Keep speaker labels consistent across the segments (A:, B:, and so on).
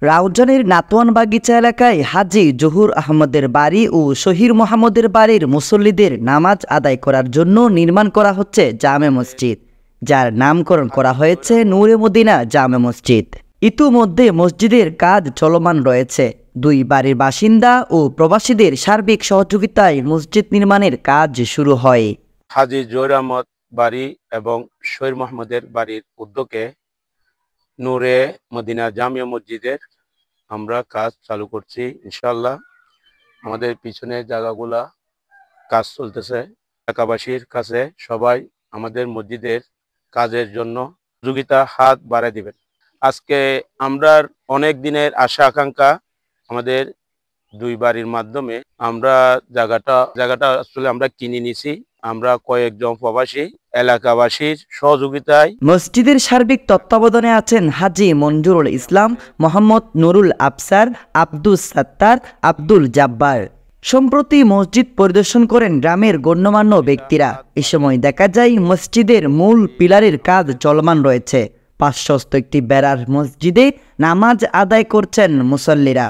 A: রাউজানের নাতোয়ান বাগিচা এলাকায় হাজী জহুর আহমদের বাড়ি ও শহীর মোহাম্মদের বাড়ির মুসল্লিদের নামাজ আদায় করার জন্য নির্মাণ করা হচ্ছে জামে মসজিদ, যার নামকরণ করা হয়েছে নূরে মদিনা জামে মসজিদ। ইতিমধ্যে মসজিদের কাজ চলমান রয়েছে। দুই বাড়ির বাসিন্দা ও প্রবাসীদের সার্বিক সহযোগিতায় মসজিদ নির্মাণের কাজ শুরু হয়।
B: হাজী জহুর আহমদ বাড়ি এবং শহীর মোহাম্মদের বাড়ির উদ্যোগে নূরে মদিনা জামিয়া মসজিদের আমরা কাজ চালু করছি। ইনশাআল্লাহ আমাদের পিছনে জায়গাগুলা কাজ চলতেছে। এলাকাবাসীর কাছে সবাই আমাদের মসজিদের কাজের জন্য সহযোগিতা হাত বাড়ায় দিবেন। আজকে আমরা অনেক দিনের আশা আকাঙ্ক্ষা আমাদের দুই বাড়ির মাধ্যমে আমরা জায়গাটা আসলে আমরা কিনে নিছি। আমরা কয়েকজন প্রবাসী এলাকাবাসীর সহযোগিতায়।
A: মসজিদের সার্বিক তত্ত্বাবধানে আছেন হাজী মঞ্জুরুল ইসলাম, মোহাম্মদ নুরুল আফসার, আব্দুস সাত্তার, আব্দুল জাব্বার। সম্প্রতি মসজিদ পরিদর্শন করেন গ্রামের গণ্যমান্য ব্যক্তিরা। এ সময় দেখা যায় মসজিদের মূল পিলারের কাজ চলমান রয়েছে। পাঁচশস্ত একটি বেড়ার মসজিদে নামাজ আদায় করছেন মুসল্লিরা।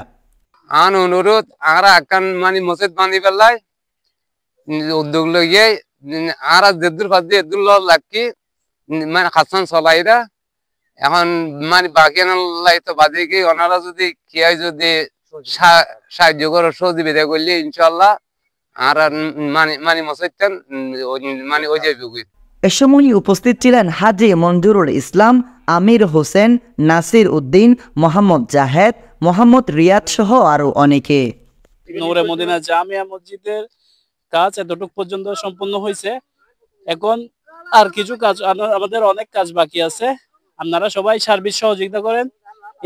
C: অনুরোধ আর আকান মসজিদ বান্ধি পেলাই উদ্যোগ লইয়ে আর দেদুর ফাঁদি এদুল লাগি খাসান চলাইরা এখন বাকি তো বাদে কি ওনারা যদি কি হয় যদি সাহায্য করে সহযোগিতা করলে ইনশাল্লাহ আর মসজিদটান ওই যাইবে।
A: এ সময় উপস্থিত ছিলেন হাজী মঞ্জুরুল ইসলাম, আমির হোসেন, নাসির উদ্দিন, মোহাম্মদ জাহেদ, মোহাম্মদ রিয়াদ সহ আরো অনেকে।
D: নূরে মদিনা জামিয়া মসজিদের কাজ এতটুকু পর্যন্ত সম্পূর্ণ হয়েছে। এখন আর কিছু কাজ, আমাদের অনেক কাজ বাকি আছে। আপনারা সবাই সার্বিক সহযোগিতা করেন,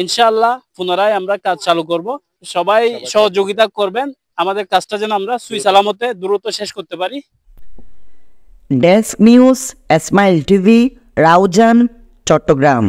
D: ইনশাআল্লাহ পুনরায় আমরা কাজ চালু করব। সবাই সহযোগিতা করবেন আমাদের কাজটা যেন আমরা সুই সালামতে দ্রুত শেষ করতে পারি।
A: Desk news, Smile TV, Raozan, Chittagong.